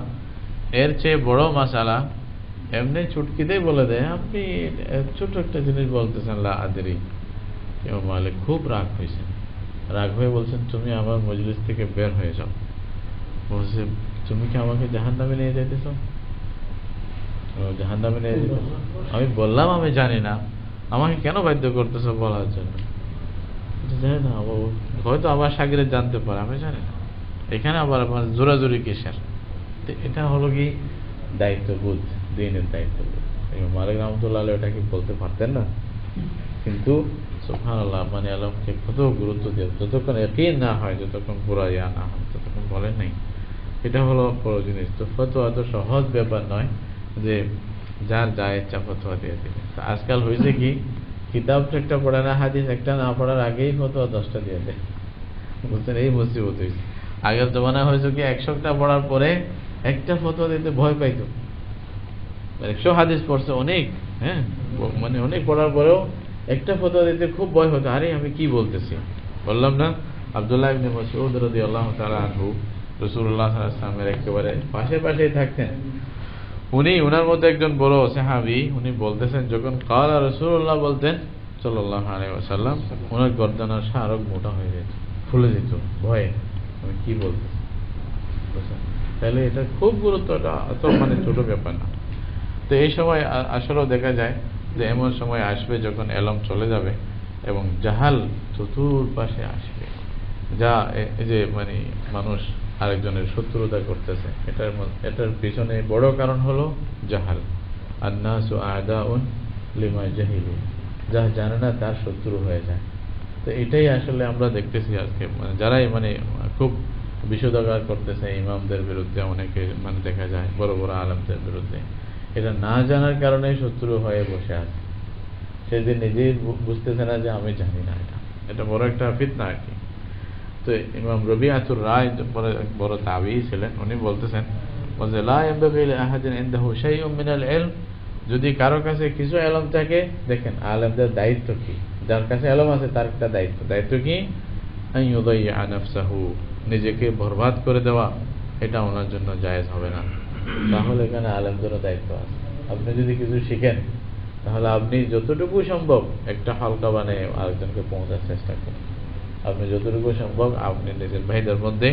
এর চেয়ে বড় মাসালা এমনি চুটকিতেই বলে দেয়, আপনি ছোট একটা জিনিস বলতেছেন লা আদরি। ইমাম মালিক খুব রাগ হয়েছেন, রাগ হয়ে বলছেন তুমি আমার মজলিস থেকে বের হয়ে যাও। বলছে তুমি কি আমাকে জাহান্নামে নিয়ে যাইতেছ? জাহান্নামে নিয়ে যেতে? আমি বললাম আমি জানি না, আমাকে কেন বাধ্য করতেছ বলার জন্য? জানি না, হয়তো আমার শাগিরে জানতে পারে, আমি জানি না, এখানে আবার আমার জোরাজোরি কিসের? এটা হলো কি দায়িত্ববোধ, দ্বীনের দায়িত্ববোধ। মালিক রহমতুল্লাহ আলাইহি এটা কি বলতে পারতেন না? কিন্তু সুবহানাল্লাহ, মানে আলমকে কত গুরুত্ব দিয়ে, যতক্ষণ ইয়াকিন না হয়, যতক্ষণ পুরা ইয়া না হয়, ততক্ষণ বলেন নাই। এটা হলো বড় জিনিস। তো ফতোয়া তো সহজ ব্যাপার নয় যে যার যা ইচ্ছা ফতোয়া দিয়ে দিবে। আজকাল হয়েছে কি, কিতাব একটা পড়ে না, হাদিস একটা না পড়ার আগেই ফতোয়া 10টা দিয়ে দেয়। বুঝছেন, এই মুসিবত হয়েছে। আগের জমানা হয়েছে কি 100টা পড়ার পরে একটা ফতোয়া দিতে ভয় পাইতো। 100 হাদিস পড়ছে অনেক, হ্যাঁ, মানে অনেক পড়ার পরেও একটা ফতোয়া দিতে খুব ভয় হতো। আরে আমি কি বলতেছি, বললাম না আব্দুল্লাহ ইবনে মাসউদ রাদিয়াল্লাহু তাআলা আনহু রাসূলুল্লাহ সাল্লাল্লাহু আলাইহি ওয়াসাল্লামের একেবারে পাশেই থাকতেন। উনার মধ্যে একজন বড় সাহাবী, উনি বলতেছেন যখন ক্বালা রাসূলুল্লাহ বলতেন সাল্লাল্লাহু আলাইহি ওয়াসাল্লাম, ওনার গর্দানের শারক মোটা হয়ে যেত, ফুলে যেত ভয়ে, আমি কি বলতেছি। তাহলে এটা খুব গুরুত্ব, এত মানে ছোট ব্যাপার না। তো এই সময় আসলেও দেখা যায় যে এমন সময় আসবে যখন এলম চলে যাবে এবং জাহাল চতুর্পাশে আসবে, যা এই যে মানে মানুষ আরেকজনের শত্রুতা করতেছে, এটার পিছনে বড় কারণ হলো জাহাল। আন্নাসু আদাউন লিমা জাহিলু, যা জানে না তার শত্রু হয়ে যায়। তো এটাই আসলে আমরা দেখতেছি আজকে, মানে যারাই মানে খুব বিশোধাগার করতেছে ইমামদের বিরুদ্ধে, অনেকে মানে দেখা যায় বড় বড় আলেমদের বিরুদ্ধে, এটা না জানার কারণে শত্রু হয়ে বসে আছে। সে যে নিজেই বুঝতেছে না যে আমি জানি না, এটা বড় একটা ফিতনা আর কি। তো ইমাম রবিআতুর রায় বড় তাবিঈ ছিলেন, উনি বলতেছেন বলছে লা ইয়ানবাগি লি আহাদিন ইনদাহু শাইউম মিনাল ইলম, যদি কারো কাছে কিছু ইলম থাকে, দেখেন আলেমদের দায়িত্ব কি, যার কাছে ইলম আছে তার একটা দায়িত্ব কি, আন ইউদাইয়া নাফসাহু, নিজেকে বরবাদ করে দেওয়া, এটা ওনার জন্য জায়েজ হবে না। তাহলে এখানে আলেমদেরও দায়িত্ব আছে। আপনি যদি কিছু শিখেন তাহলে আপনি যতটুকু সম্ভব একটা হালকা বানিয়ে আরেকজনকে পৌঁছার চেষ্টা করুন। আপনি যতটুকু সম্ভব আপনি নিজের ভাইদের মধ্যে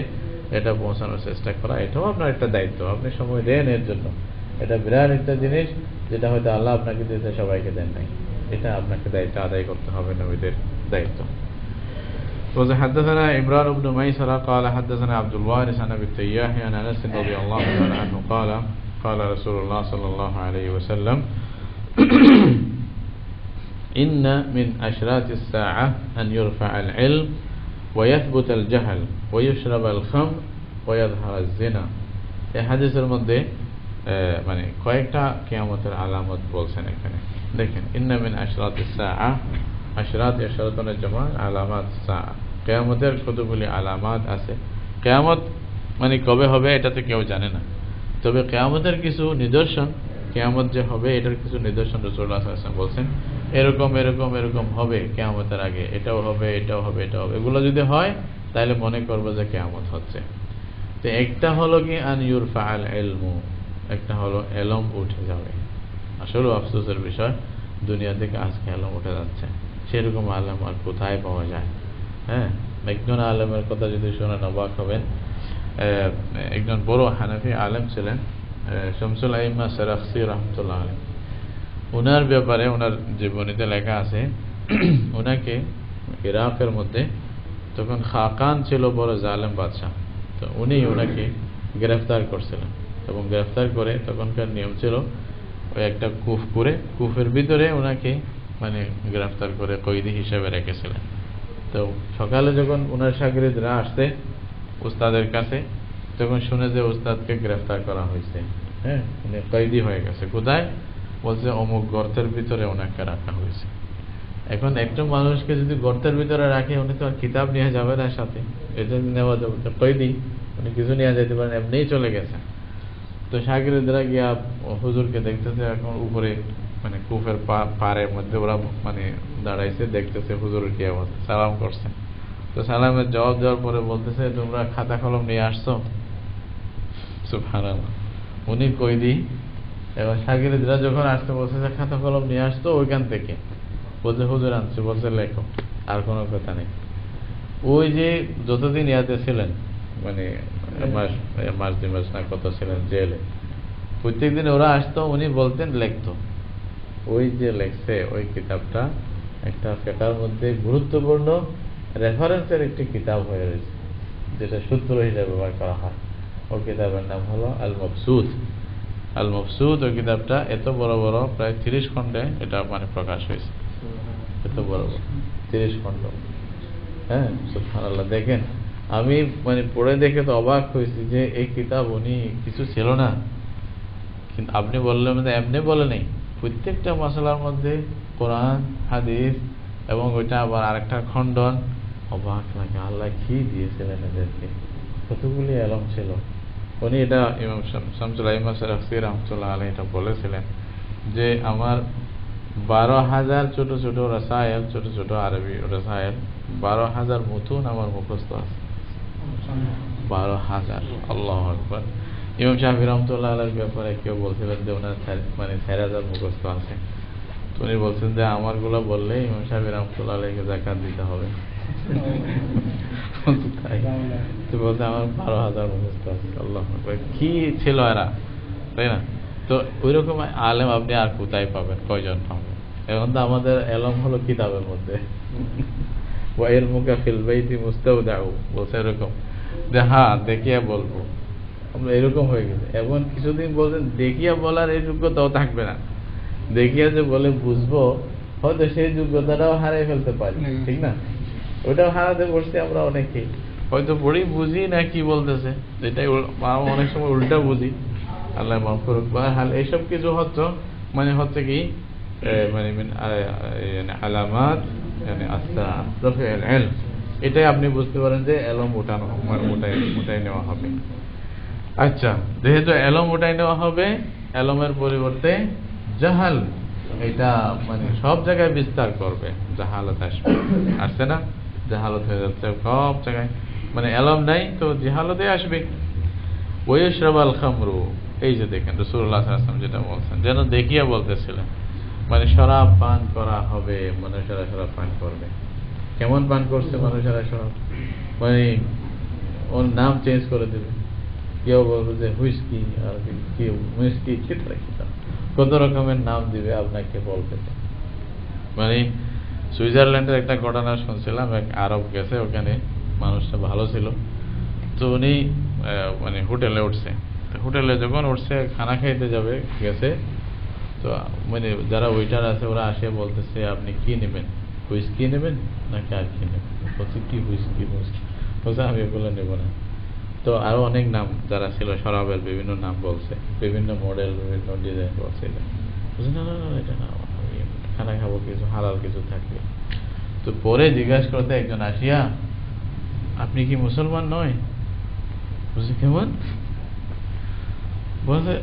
এটা পৌঁছানোর চেষ্টা করা, এটাও আপনার একটা দায়িত্ব। আপনি সময় দেন এর জন্য, এটা বিরাট একটা জিনিস, যেটা হয়তো আল্লাহ আপনাকে দিয়েছে সবাইকে দেন নাই। এটা আপনাকে দায়িত্ব আদায় করতে হবে, নবীদের দায়িত্ব। حدثنا عمران بن ميسرة قال حدثنا عبد الوارث عن ابي التياح عن انس رضي الله عنه قال قال رسول الله صلى الله عليه وسلم إن من أشراط الساعة أن يرفع العلم ويثبت الجهل ويشرب الخمر ويظهر الزنا। এই হাদিসের মধ্যে মানে কয়েকটা কিয়ামতের আলামত বলছেন এখানে। দেখেন, ইন্না মিন আশরাতিস সাআ, আশরাত ইশারাতুন জামা, আলামাত সাআ, কিয়ামতের কতগুলি আলামত আছে। কিয়ামত মানে কবে হবে এটা তো কেউ জানে না, তবে কিয়ামতের কিছু নিদর্শন, কিয়ামত যে হবে এটার কিছু নিদর্শন রাসূলুল্লাহ সাল্লাল্লাহু আলাইহি ওয়াসাল্লাম বলছেন, এরকম এরকম এরকম হবে কিয়ামতের আগে, এটাও হবে এটাও হবে এটাও হবে। এগুলো যদি হয় তাহলে মনে করবো যে কিয়ামত হচ্ছে। তো একটা হলো কি আন ইউরফা আল ইলমু, একটা হলো ইলম উঠে যাবে। আসলে আফসোসের বিষয়, দুনিয়া থেকে আজকে ইলম উঠে যাচ্ছে। সেরকম আলেম আর কোথায় পাওয়া যায়? হ্যাঁ, একজন আলেমের কথা যদি শোনেন অবাক হবেন। একজন বড় হানাফি আলেম ছিলেন, শামসুল আইম্মা সারাখসি রাহমাতুল্লাহ আলাইহি। ওনার ব্যাপারে ওনার জীবনীতে লেখা আছে, ওনাকে ইরাকের মধ্যে তখন খাকান ছিল বড় জালেম বাদশাহ, তো উনি ওনাকে গ্রেফতার করছিলেন, এবং গ্রেফতার করে তখনকার নিয়ম ছিল ওই একটা কূপ করে, কূপের ভিতরে ওনাকে মানে গ্রেফতার করে কয়েদি হিসেবে রেখেছিলেন। তো সকালে যখন ওনার শাগিরদরা আসছে উস্তাদের কাছে, তখন শুনে যে উস্তাদকে গ্রেফতার করা হয়েছে, হ্যাঁ, উনি কয়েদি হয়ে গেছে। কোথায়? বলছে অমুক গর্তের ভিতরে ওনাকে রাখা হয়েছে। এখন একটা মানুষকে যদি গর্তের ভিতরে রাখে, উনি তো আর কিতাব নিয়ে যাবে না সাথে, এটা নেওয়া যাবে, কয়েদি উনি কিছু নিয়ে যেতে পারেন, এমনিই চলে গেছে। তো শাগিরদরা গিয়া হুজুরকে দেখতেছে, এখন উপরে মানে কূপের পাড়ের মধ্যে ওরা মানে দাঁড়াইছে, দেখতেছে হুজুরের কি অবস্থা, সালাম করছে। তো সালামের জবাব দেওয়ার পরে বলতেছে, তোমরা খাতা কলম নিয়ে আসছো? সুবহানাল্লাহ, উনি কয়েদি। এবার শাগিরদরা যখন আসতে বলছে যে খাতা কলম নিয়ে আসতো ওইখান থেকে, বলছে হুজুর আনছে, বলছে লেখো, আর কোনো কথা নেই। ওই যে যতদিন ইয়াতে ছিলেন, মানে মাস 2 মাস না কত ছিলেন জেলে, প্রত্যেক দিন ওরা আসতো, উনি বলতেন লেখতো। ওই যে লেখছে ওই কিতাবটা একটা ফিকহের মধ্যে গুরুত্বপূর্ণ রেফারেন্সের একটি কিতাব হয়ে রয়েছে, যেটা সূত্র হিসেবে ব্যবহার করা হয়। ওই কিতাবের নাম হলো আল মবসুত। আল মবসুত ওই কিতাবটা এত বড় বড়, প্রায় 30 খণ্ডে এটা মানে প্রকাশ হয়েছে, এত বড় বড় 30 খণ্ড। হ্যাঁ, সুবহানাল্লাহ। দেখেন, আমি মানে পড়ে দেখে তো অবাক হয়েছি যে এই কিতাব উনি কিছু ছিল না, কিন্তু আপনি বললেন এমনি বলে নেই, প্রত্যেকটা মশলার মধ্যে কোরআন হাদিস এবং ওইটা আবার আরেকটা খণ্ডন। অবাক লাগে, আল্লাহ কি দিয়েছিলেন এদেরকে, কতগুলি ইলম ছিল। উনি এটা ইমাম শামসুল আইম্মা সারাখসি রাহমাতুল্লাহ আলাইহি এটা বলেছিলেন যে আমার 12,000 ছোট ছোট রাসায়েল, ছোট ছোট আরবি রাসায়েল, 12,000 মুতুন আমার মুখস্থ আছে। 12,000, আল্লাহু আকবার। ইমাম শাফি রাহমাতুল্লাহ আলাইহির ব্যাপারে কেউ বলছিলেন যে ওনার মানে 4,000 মুখস্থ আছে। তো উনি বলছেন যে আমারগুলো বললে ইমাম শাফি রাহমাতুল্লাহ আলাইহিকে যাকাত দিতে হবে। তো বলতে আমার 12,000 মুখস্থ আছে। আল্লাহু আকবার, কি ছিল এরা, তাই না? তো ওই রকম আলেম আপনি আর কোথায় পাবেন, কয়জন পাবেন? এখন তো আমাদের এলম হলো কিতাবের মধ্যে, ওয়া ইলমুকা ফিল বাইতি মুস্তাউদাউ, বলছে এরকম যে হ্যাঁ দেখিয়া বলবো। আমরা এরকম হয়ে গেছে। এখন কিছুদিন বলছেন দেখিয়া বলার এই যোগ্যতাও থাকবে না, দেখিয়া যে বলে বুঝবো, হয়তো সেই যোগ্যতাটাও হারিয়ে ফেলতে পারি, ঠিক না? ওটাও হারাতে বসছি আমরা অনেকেই, হয়তো পড়ি বুঝি না কি বলতেছে, যেটাই অনেক সময় উল্টা বুঝি, আল্লাহ মাফ করুক। হাল এইসব কিছু হচ্ছে মানে হচ্ছে কি মানে আলামাত আস্তা রফিউল ইলম, এটাই আপনি বুঝতে পারেন যে এলম উঠানো উঠাই নেওয়া হবে। আচ্ছা, যেহেতু এলম উঠাই নেওয়া হবে, এলমের পরিবর্তে জাহাল এটা মানে সব জায়গায় বিস্তার করবে, জাহালত আসবে, আসছে না? জাহালত হয়ে যাচ্ছে সব জায়গায়, মানে এলম নাই তো জাহালতে আসবে। ওয়াইশরাবাল খামরু, এই যে দেখেন রাসূলুল্লাহ সাল্লাল্লাহু আলাইহি ওয়াসাল্লাম যেটা বলছেন, যেন দেখিয়া বলতেছিলেন, মানে শরাব পান করা হবে, মানুষেরা শরাব পান করবে। কেমন পান করছে মানুষেরা শরাব? মানে ওর নাম চেঞ্জ করে দেবে, কেউ বলবে যে হুইস্কি, আর কেউ হুইস্কি, কত রকমের নাম দিবে আপনাকে বলতে। মানে সুইজারল্যান্ডের একটা ঘটনা শুনছিলাম, এক আরব গেছে, ওখানে মানুষটা ভালো ছিল, তো উনি মানে হোটেলে উঠছে, হোটেলে যখন উঠছে খানা খাইতে যাবে গেছে, তো মানে যারা ওয়েটার আছে ওরা আসে বলতেছে আপনি কি নেবেন, হুইস্কি নেবেন নাকি আর কি নেবেন? বলছে কি হুইস্কি? বলছে আমি এগুলো নেব না। তো আরো অনেক নাম যারা ছিল শরাবের বিভিন্ন নাম বলছে, বিভিন্ন মডেল, বিভিন্ন ডিজাইন বলছিল। বলছে না না না, এটা না, আমি খানা খাবো কিছু হালাল কিছু থাকবে। তো পরে জিজ্ঞাসা করতে একজন আসিয়া, আপনি কি মুসলমান নয়? বলছে কেমন? বলছে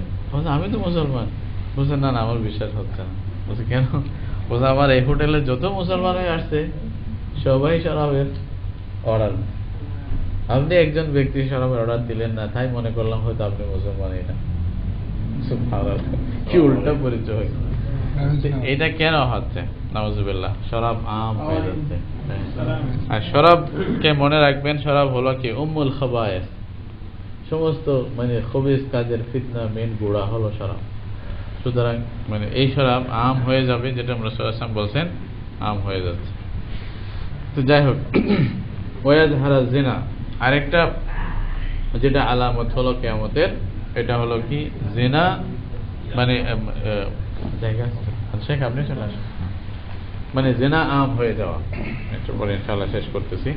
আমি তো মুসলমান। বলছে না না, আমার বিশ্বাস হচ্ছে না। বলছে কেন? বলছে আমার এই হোটেলে যত মুসলমান হয়ে আসছে সবাই শরাবের অর্ডার, আপনি একজন ব্যক্তি শরাবের অর্ডার দিলেন না, তাই মনে করলাম হয়তো আপনি মুসলমানই না। কি উল্টা পরিচয়! এটা কেন হচ্ছে? নাউজুবিল্লাহ, শরাব আম হয়ে যাচ্ছে। আর শরাবকে মনে রাখবেন, শরাব হলো কি উম্মুল খাবায়েস, সমস্ত মানে খবিস কাজের ফিতনা মেন গোড়া হলো শরাব। সুতরাং মানে এই শরাব আম হয়ে যাবে, যেটা আমরা রাসূলুল্লাহ সাল্লাল্লাহু আলাইহি ওয়াসাল্লাম বলছেন আম হয়ে যাচ্ছে। তো যাই হোক, ওয়াজহারা জিনা, আরেকটা যেটা আলামত হলো কিয়ামতের, এটা হলো কি জিনা, মানে জায়গা শেখ আপনি চলে আসেন, মানে জিনা আম হয়ে যাওয়া, একটু পরে ইনশাআল্লাহ শেষ করতেছি।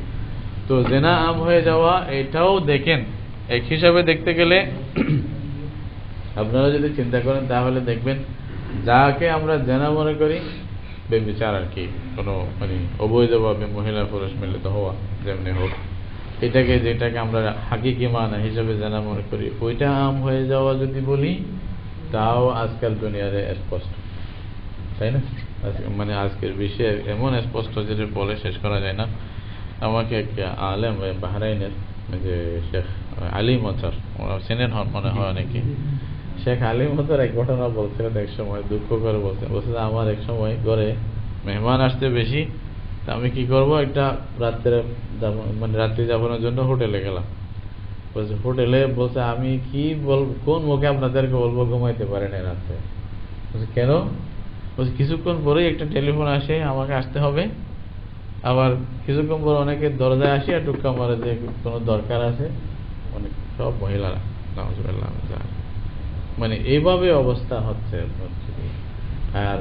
তো জিনা আম হয়ে যাওয়া এটাও দেখেন, এক হিসাবে দেখতে গেলে আপনারা যদি চিন্তা করেন তাহলে দেখবেন যাকে আমরা জিনা মনে করি, বেবিচার আর কি, কোনো মানে অবৈধভাবে মহিলা পুরুষ মিলিত হওয়া যেমনি হোক, যেটাকে আমরা হাকিকি মানা হিসেবে জিনা মনে করি, ওইটা আম হয়ে যাওয়া যদি বলি, তাও আজকাল দুনিয়াতে স্পষ্ট, তাই না? মানে আজকের বিশ্বে এমন স্পষ্ট যেটা বলে শেষ করা যায় না। আমাকে এক আলেম বাহরাইনের, যে শেখ আলী মতার, ওরা চেনেন মনে হয় অনেকে, শেখ আলী মতার এক ঘটনা বলছিলেন এক সময়, দুঃখ করে বলছে আমার এক সময় ঘরে মেহমান আসতে বেশি, তা আমি কি করব, একটা রাত্রে মানে রাত্রি যাপনের জন্য হোটেলে গেলাম। বলছে হোটেলে, বলছে আমি কি বলবো, কোন মুখে আপনাদেরকে বলবো, ঘুমাইতে পারে না রাত্রে। বলছে কেন? বলছে কিছুক্ষণ পরেই একটা টেলিফোন আসে, আমাকে আসতে হবে, আবার কিছুক্ষণ পর অনেকে দরজায় আসে আর টুক্কা মারে যে কোনো দরকার আছে, অনেক সব মহিলারা, মানে এইভাবে অবস্থা হচ্ছে। আর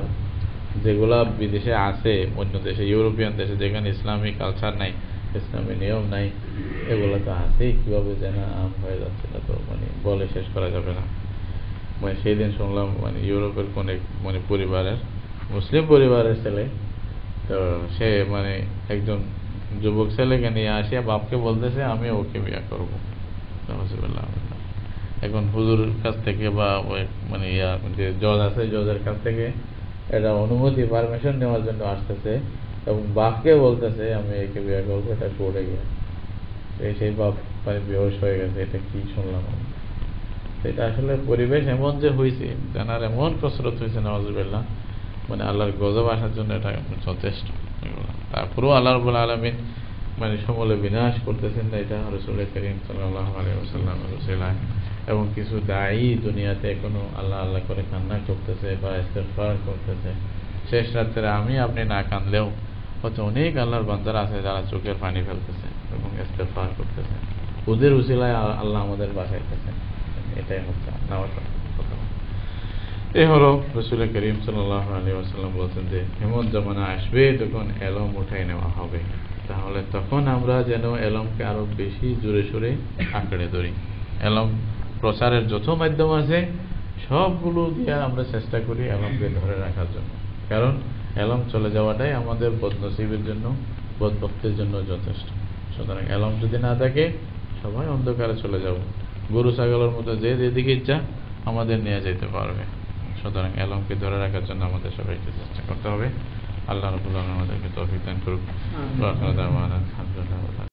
যেগুলা বিদেশে আছে, অন্য দেশে, ইউরোপিয়ান দেশে, যেখানে ইসলামিক কালচার নাই, ইসলামী নিয়ম নাই, এগুলো তো আছেই, কিভাবে যেন আম হয়ে যাচ্ছে না, তো মানে বলে শেষ করা যাবে না। মানে সেই দিন শুনলাম, মানে ইউরোপের কোন এক মানে পরিবারের, মুসলিম পরিবারের ছেলে, তো সে মানে একজন যুবক ছেলেকে নিয়ে আসিয়া বাপকে বলতেছে আমি ওকে বিয়ে করবো। এখন হুজুরের কাছ থেকে বা মানে যে জজ আছে, জজের কাছ থেকে এটা অনুমতি, পারমিশন নেওয়ার জন্য আসতেছে, এবং বাপকে বলতেছে আমি একে বিয়ে করবো, এটা কোর্টে গিয়ে। সেই বাপ মানে বেহুশ হয়ে গেছে, এটা কি শুনলাম। এটা আসলে পরিবেশ এমন যে হয়েছে, জানার এমন কসরত হয়েছে, নাউজুবিল্লাহ, মানে আল্লাহর গজব আসার জন্য এটা যথেষ্ট। তারপরেও আল্লাহ রাব্বুল আলামিন মানে সমূলে বিনাশ করতেছেন না, এটা রাসূল করিম সাল্লাল্লাহু আলাইহি ওয়াসাল্লামের ওসিলায়। এবং কিছু দায়ী দুনিয়াতে এখনো আল্লাহ আল্লাহ করে কান্না করতেছে বা ইস্তেগফার করতেছে। শেষ রাত্রে আমি আপনি না কাঁদলেও হয়তো অনেক আল্লাহর বান্দারা আছে যারা চোখের পানি ফেলতেছে এবং ইস্তেগফার করতেছে, ওদের উসিলায় আল্লাহ আমাদের বাঁচাইতেছে। এটাই হচ্ছে নেওয়ার কথা। এই হলো রাসূল করিম সাল্লাল্লাহু আলাইহি ওয়াসাল্লাম বলছেন যে এমন জামানা আসবে তখন এলম উঠাই নেওয়া হবে। তাহলে তখন আমরা যেন এলমকে আরো বেশি জোরে সোরে আঁকড়ে ধরি। এলম প্রচারের যত মাধ্যম আছে সবগুলো দিয়ে আমরা চেষ্টা করি এলমকে ধরে রাখার জন্য, কারণ এলম চলে যাওয়াটাই আমাদের বদনসিবের জন্য, বদবখতের জন্য যথেষ্ট। সুতরাং এলম যদি না থাকে সবাই অন্ধকারে চলে যাব, গরু ছাগলের মতো যে যেদিকে ইচ্ছা আমাদের নিয়ে যেতে পারবে। সুতরাং এলমকে ধরে রাখার জন্য আমাদের সবাইকে চেষ্টা করতে হবে। আল্লাহ রাব্বুল আলামিন আমাদেরকে তৌফিক দান করুক। আলহামদুলিল্লাহ।